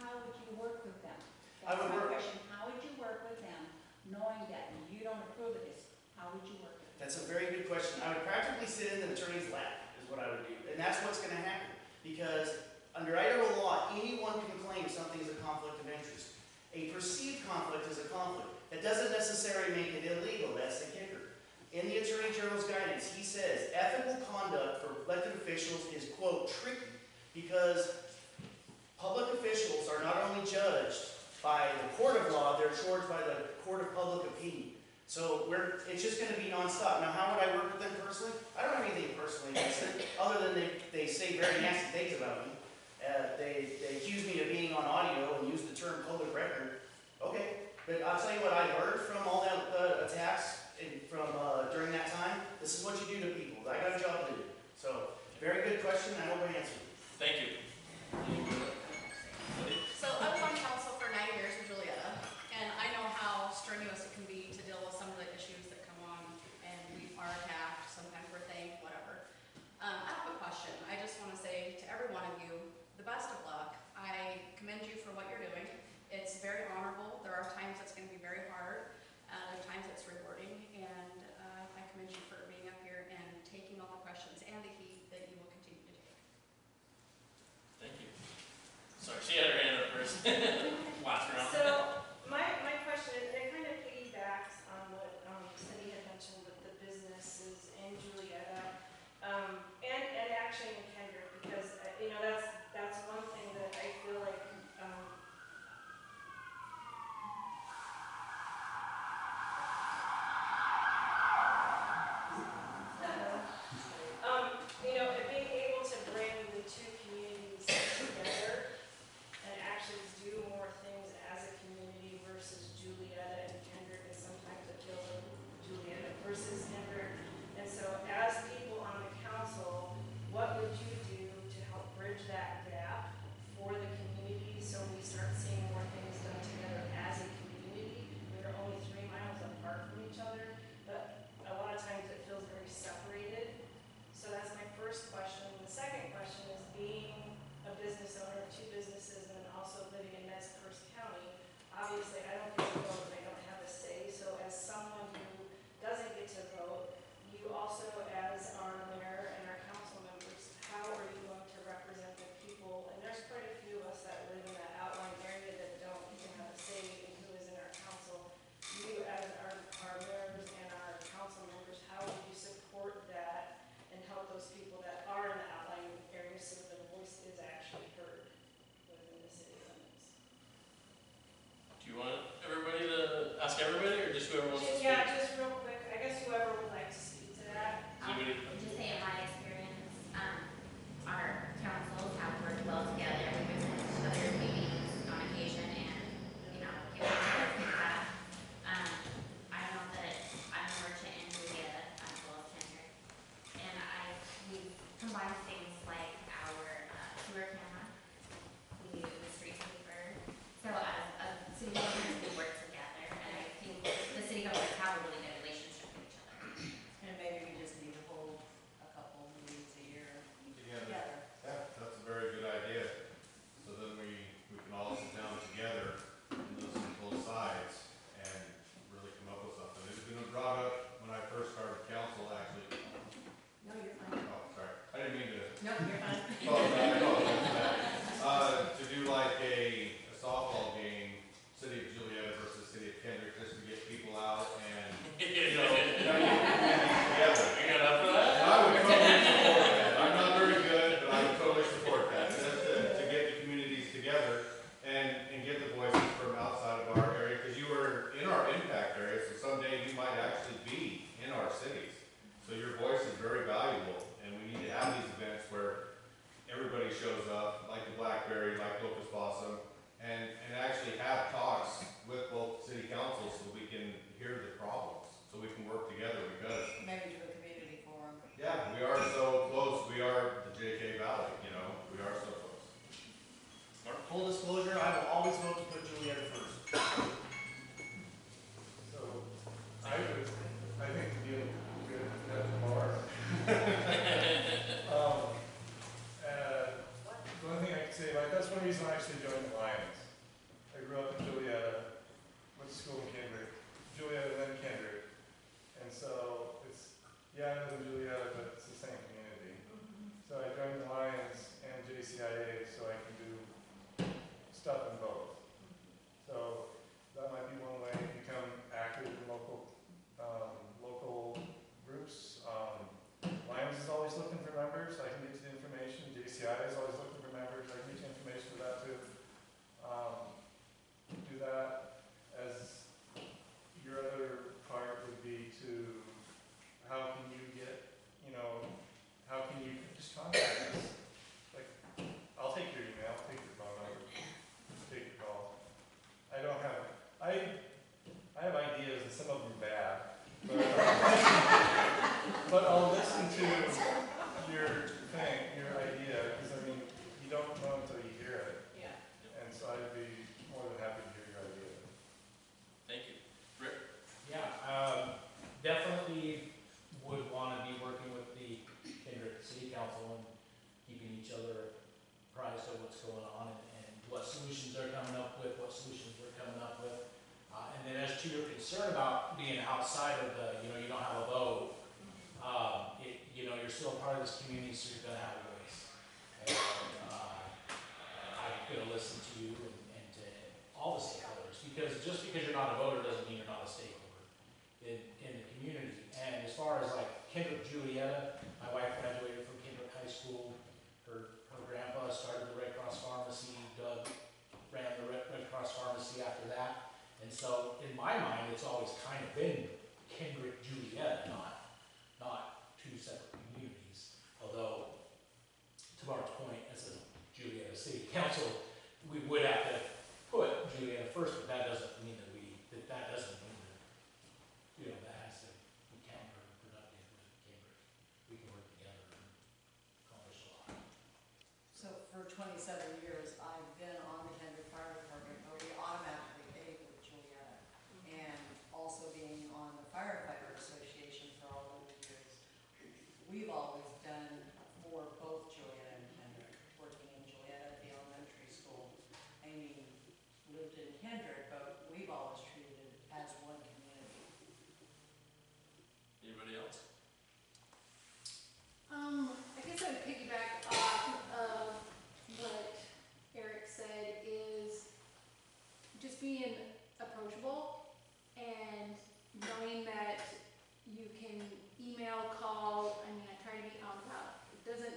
How would you work with them? I would That's my work- question. How would you work with them, knowing that you don't approve of this? How would you work with them? That's a very good question. I would practically sit in the attorney's lap, is what I would do. And that's what's gonna happen. Because under Idaho law, anyone can claim something's a conflict of interest. A perceived conflict is a conflict. That doesn't necessarily make it illegal, that's the kicker. In the Attorney General's guidance, he says ethical conduct for elected officials is, quote, tricky because public officials are not only judged by the court of law, they're charged by the court of public opinion. So it's just going to be nonstop. Now, how would I work with them personally? I don't have anything personally against them, other than they say very nasty things about me. They accuse me of being on audio and use the term public record. Okay, but I'll tell you what I learned from all that attacks from during that time. This is what you do to people. I got a job to do. So, very good question. I hope I answered it. Thank you. So I've been on council for 9 years with Juliaetta, and I know how strenuous it can be to deal with some of the issues that come on, and we are attacked, sometimes we're thanked, whatever. I have a question. I just want to say to every one of you, the best of luck. I commend you for what you're doing. It's very honorable. There are times it's going to be very hard, there are times it's rewarding, and I commend you for being up here and taking all the questions and the heat that you will continue to take. Thank you. Sorry, she had her hand up first. Last round. So, my question, and it kind of piggybacks on what Cindy had mentioned with the businesses in Juliaetta, and actually in Kendrick, because, that's one thing that I feel like, being able to bring the two communities together and actually do more things as a community versus Juliaetta and Kendrick, and sometimes it feels like Juliaetta versus Kendrick. And so as people on the council, what would you do to help bridge that gap for the community so we start seeing more things done together as a community? We're only 3 miles apart from each other, but a lot of times it feels very separated. So that's my first question. The second question is, being a business owner of 2 businesses and then also living in Nez-Perce County, obviously I don't get to vote and I don't have a say. So as someone who doesn't get to vote, you also as our mayor and our council members, how are you going to represent the people? And there's quite a few of us that live in that outlying area that don't even have a say in who is in our council. You as our mayors and our council members, how would you support that and help those people that are in the outlying areas so their voice is actually heard within the city limits? Do you want everybody to ask everybody, or just whoever wants to speak? Yeah, just real quick, I guess whoever would like to speak to that. Does anybody? Just say in my experience, our councils have worked well together. We've been to each other's meetings on occasion and, given each other feedback. I know that I'm a merchant in Juliaetta as well as Kendrick. And we combine things like our sewer camera. We use the street sweeper. So as city governments, we work together. And I think the city governments have a really good relationship with each other. And maybe we just need to hold a couple meetings a year Together. together. Yeah, that's a very good idea. So then we can all sit down together and listen to both sides and really come up with something. It's been brought up when I first started council, actually. No, you're fine. Oh, sorry. I didn't mean to. No, you're fine. Oh, I know. One thing I can say, like, that's one reason I actually joined the Lions. I grew up in Juliaetta, went to school in Kendrick, Juliaetta then Kendrick. And so it's, yeah, I live in Juliaetta, but it's the same community. So I joined the Lions and JCIA so I can do stuff in both. So that might be one way to become active in local groups. Lions is always looking for members. I can get you the information. JCI is always looking for members. I can get you information for that too. Do that. As your other part would be to how can you get, how can you just contact us? Like, I'll take your email, take your phone number, take your call. I have ideas and some of them are bad, but I'll listen to your idea, because you don't know until you hear it. Yeah. And so I'd be more than happy to hear your idea. Thank you. Rick? Yeah, definitely would want to be working with the Kendrick City Council and keeping each other apprised of what's going on and what solutions they're coming up with, what solutions we're coming up with. And then as to your concern about being outside of the, you don't have a vote, you're still part of this community, so you're gonna have a voice. And I'm gonna listen to you and to all the stakeholders, because just because you're not a voter doesn't mean you're not a stakeholder in the community. And as far as like Kendrick Juliaetta, my wife graduated from Kendrick High School. Her grandpa started the Red Cross Pharmacy. Doug ran the Red Cross Pharmacy after that. And so in my mind, it's always kind of been Kendrick Juliaetta, not two separate communities. Although, to Mark's point, as a Juliaetta City Council, we would have to put Juliaetta first, but that doesn't mean that that has to be counterproductive with Cambridge. We can work together and accomplish a lot. So for 27 years, I've been on the Kendrick Fire Department, but we automatically A with Juliaetta. And also being on the Firefighter Association for all those years, we've always done for both Juliaetta and Kendrick, working in Juliaetta at the elementary school. Amy lived in Kendrick, but we've always treated it as one community. Anybody else? I guess I'd piggyback off of what Eric said, is just being approachable and knowing that you can email, call. I try to be out and about. It doesn't,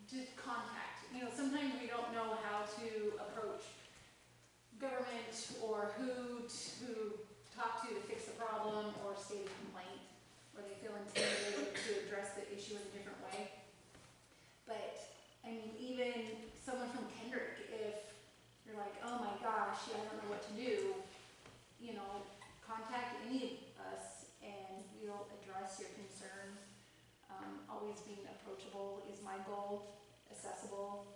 just contact. Sometimes we don't know how to approach government or who to talk to fix the problem or state a complaint, or they feel intimidated to address the issue in a different way. But, even someone from Kendrick, if you're like, oh my gosh, I don't know what to do, contact any of us and we'll address your concerns. Always being approachable is my goal, accessible.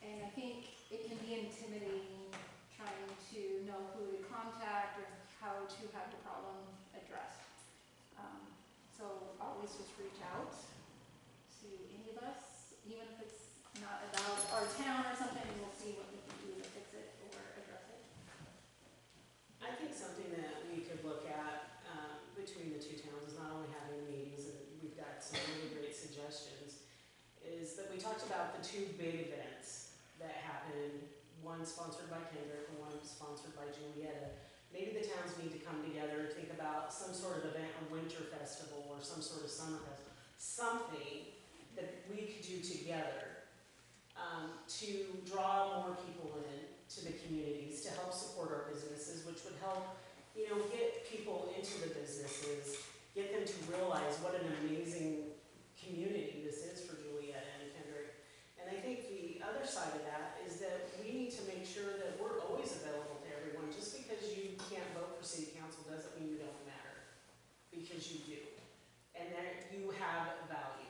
And I think it can be intimidating trying to know who to contact or how to have the problem addressed. So always just reach out to any of us, even if it's not about our town or something, and we'll see what we can do to fix it or address it. I think something that we could look at between the two towns is not only having meetings, and we've got some really great suggestions, is that we talked about the two big events that happen, one sponsored by Kendrick and one sponsored by Juliaetta. Maybe the towns need to come together and think about some sort of event, a winter festival or some sort of summer festival, something that we could do together to draw more people in to the communities, to help support our businesses, which would help, get people into the businesses, get them to realize what an amazing community this is for Juliaetta and Kendrick. And I think the other side of that is that we need to make sure that we're always available to everyone. Just because you can't vote for city council doesn't mean you don't matter, because you do, and that you have value.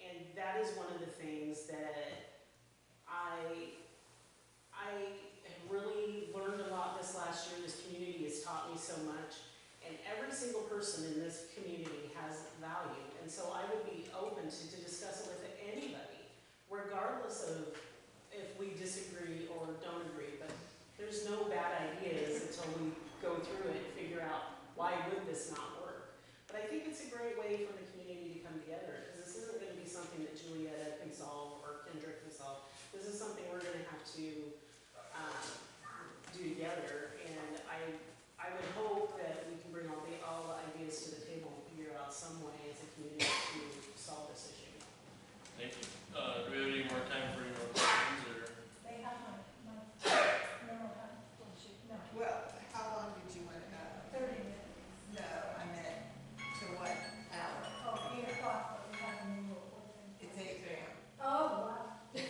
And that is one of the things that I have really learned a lot this last year. This community has taught me so much, and every single person in this through it and figure out why would this not work. But I think it's a great way for the community to come together, because this isn't gonna be something that Juliaetta can solve or Kendrick can solve. This is something we're gonna have to, do together, and I would hope that we can bring all the ideas to the table and figure out some way as a community to solve this issue. Thank you. Do we have any more time for any more questions, or? They have my, no, no, Well, how long did you want to go? 30 minutes. No, I meant to what hour? Oh, 8 o'clock, but we have a new appointment. It's 8 p.m. Oh, wow. Yeah,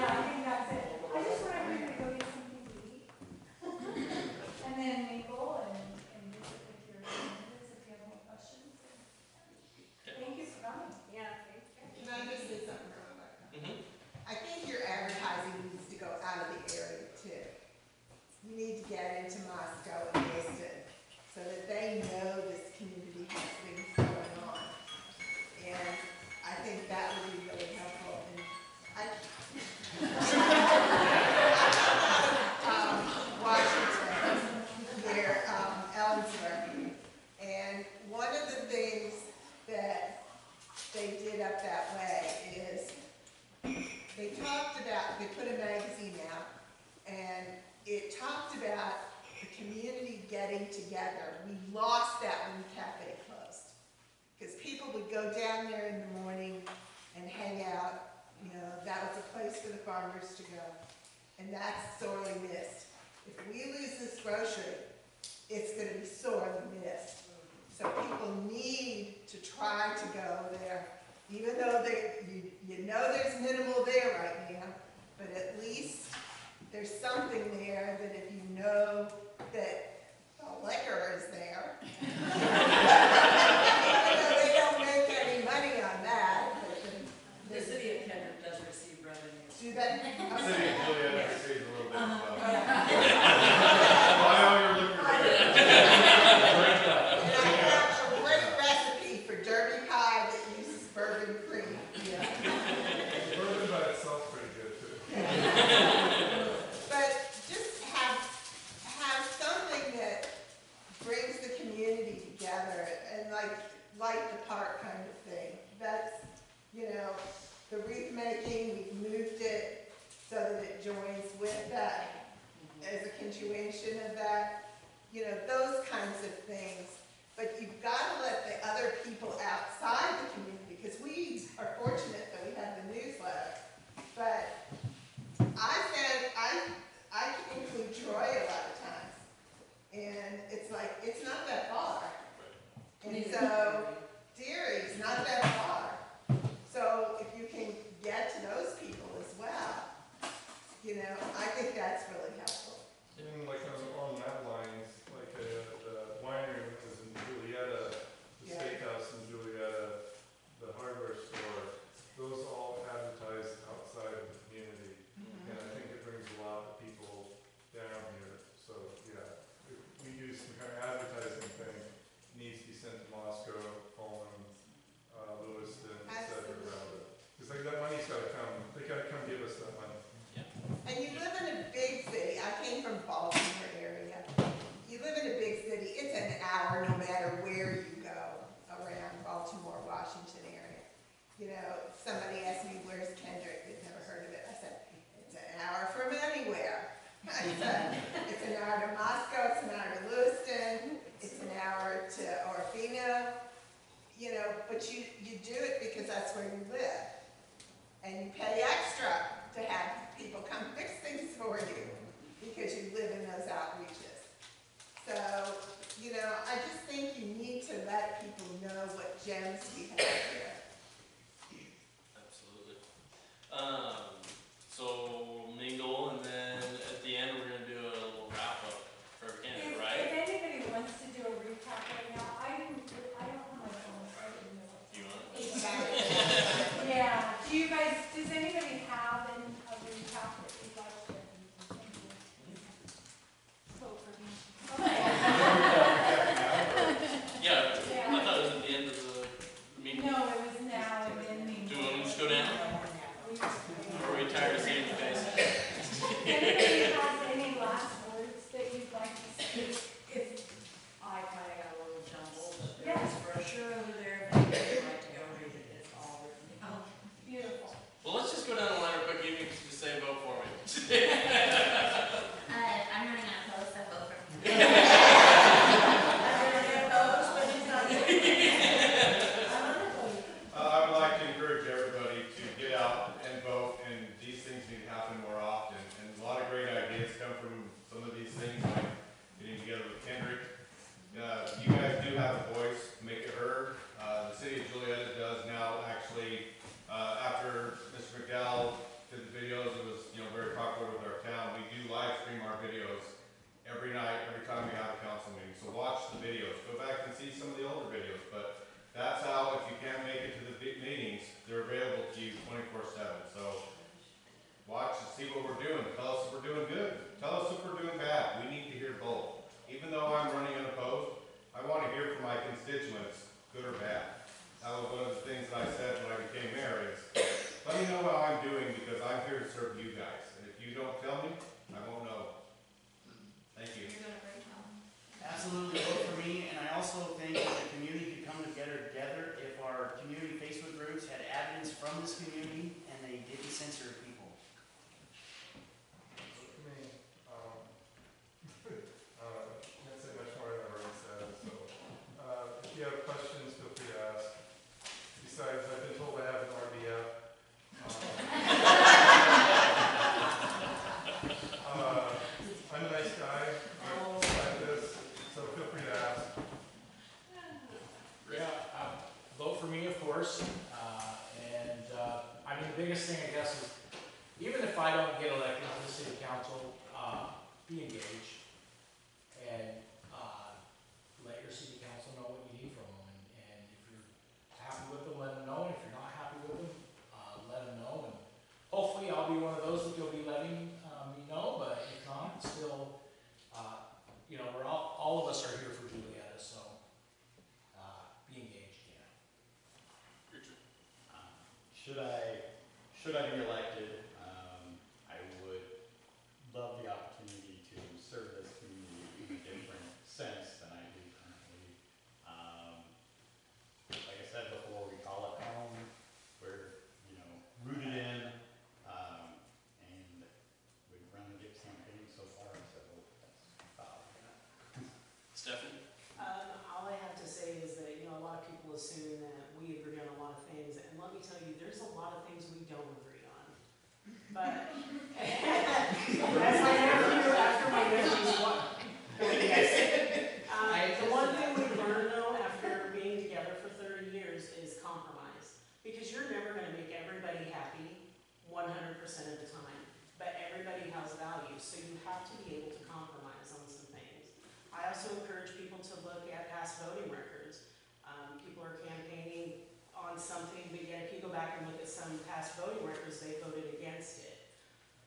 I think that's it. I just want everybody to go get something to eat. And then mingle and visit with your candidates if you have any questions. Thank you for coming. Yeah, thank you. Can I just say something real quick? Mm-hmm. I think your advertising needs to go out of the area too. You need to get into Moscow and Houston so that they know this community has things going on. And I think that would be really helpful. And Washington, near Ellensburg. And one of the things that they did up that way is they put a magazine out, and it talked about the community getting together. We lost that when the cafe closed, because people would go down there in the morning and hang out. You know, that was a place for the farmers to go, and that's sorely missed. If we lose this grocery, it's going to be sorely missed. So people need to try to go there, even though you know there's minimal there right now, but at least there's something there that if you know that the liquor is there, even though they don't make any money on that. But The city of Kendrick does receive revenue. do that. The city of Juliaetta receives a little bit as well. Yeah. Buy all your liquor there. And I have a great recipe for derby pie that uses bourbon cream. Bourbon by itself pretty good too. But just have something that brings the community together and like the park kind of thing. That's, you know, the wreath making, we've moved it so that it joins with that as a continuation of that. You know, those kinds of things. But you've got to let the other people outside the community, because we are fortunate that we have the newsletter. But I can include Troy a lot of times, and it's like, it's not that far. And so Deary's not that far. So if you can get to those people as well, you know, I think that's really helpful. Even like on that lines, like the winery was in Juliaetta, the Yeah. steakhouse in Juliaetta, the hardware store, those all advertise outside of the community. And I think it brings a lot of people down here. So yeah, if we do some kind of advertising thing, it needs to be sent to Moscow, Poland, Lewiston, et cetera, around it. Because like that money's gotta come, they gotta come give us that money. And you live in a big city. I came from Baltimore area. You live in a big city. It's an hour no matter where you go around Baltimore, Washington area. You know, somebody asked me, where's Kendrick? They've never heard of it. I said, it's an hour from anywhere. I said, it's an hour to Moscow, it's an hour to Lewiston, it's an hour to Orfino. You know, but you do it because that's where you live. And you pay extra to have people come fix things for you because you live in those outreaches. So, you know, I just think you need to let people know what gems we have here. Absolutely. So mingle, and then at the end, we're gonna do a little wrap up for every candidate, right? If anybody wants to do a recap right now, I don't have my phone, so I don't know. Do you want? Yeah, do you guys, does anybody have a recap that you'd like to? Vote for me. Okay. Yeah, I thought it was at the end of the meeting. No, every night, every time we have a council meeting. So watch the videos, go back and see some of the older videos, but that's how, if you can't make it to the big meetings, they're available to you 24/7. So watch and see what we're doing. Tell us if we're doing good. Tell us if we're doing bad. We need to hear both. Even though I'm running unopposed, I want to hear from my constituents, good or bad. That was one of the things that I said when I became mayor is, let me know how I'm doing because I'm here to serve you guys. And if you don't tell me, I won't know. Thank you. You're doing a great job. Absolutely, vote for me, and I also think that the community could come together if our community Facebook groups had admins from this community and they didn't censor people. Vote for me. Can't say much more than I've already said, so, if you have questions, feel free to ask. Besides, I've been told I have an RBF. I'm a nice guy, like this, so feel free to ask. Yeah, vote for me, of course. I mean, the biggest thing, I guess, is even if I don't get elected to the city council, be engaged and let your city council know what you need from them. And if you're happy with them, let them know. And if you're not happy with them, let them know. And hopefully, I'll be one of those that you'll be letting me know. But if not, still, you know, we're all of us are here for Juliaetta, so be engaged. Yeah. Should I be elected, I would love the opportunity to serve this community in a different sense than I do currently. Like I said before, we call it home. We're, you know, rooted in, and we've run a good campaign so far, so that's about it. Stephanie? All I have to say is that, you know, a lot of people assume that we agree on a lot of things, and let me tell you, there's a lot of things we don't agree on. But, as my nephew, after my nephew's one, the one thing we learned though, after being together for 30 years, is compromise. Because you're never gonna make everybody happy 100% of the time, but everybody has value, so you have to be able to compromise on some things. I also encourage people to look at past voting records. People are campaigning on something, but yet if you go back and look at some past voting records, they voted against it.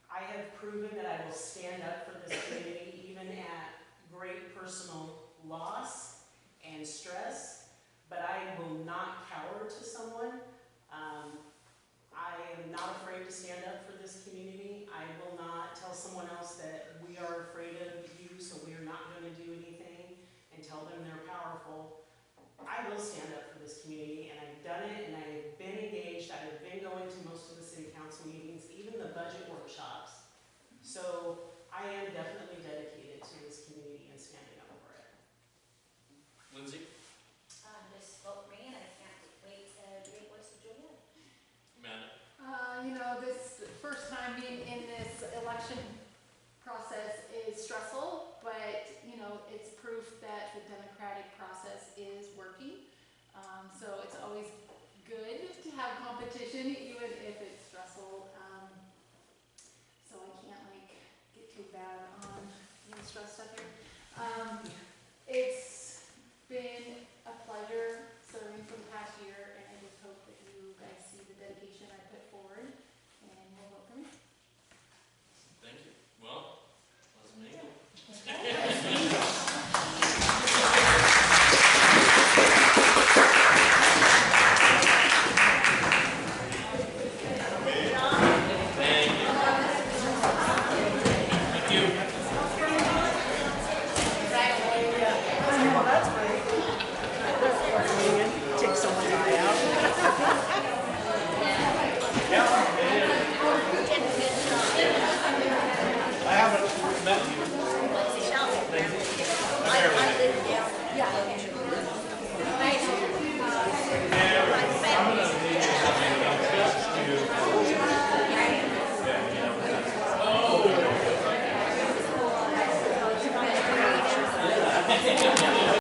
I have proven that I will stand up for this community even at great personal loss and stress, but I will not cower to someone. I am not afraid to stand up for this community. I will not tell someone else that we are afraid of you, so we are not going to do anything, and tell them they're powerful. I will stand up for this community, and I've done it, and I've been engaged. I've been going to most of the city council meetings, even the budget workshops. So I am definitely dedicated to this community and standing up for it. Lindsay? Just vote for me, and I can't wait to be a voice of Juliaetta. Amanda? You know, this first time being in this election process is stressful, but, you know, it's proof that the democratic process is working. So it's always good to have competition, even if it's stressful. So I can't, like, get too bad on being stressed up here. It's been a pleasure serving for the past year, and I just hope that you guys see the dedication I put forward, and will vote for me. Thank you. Well, let's make it. Take someone's eye out. I haven't met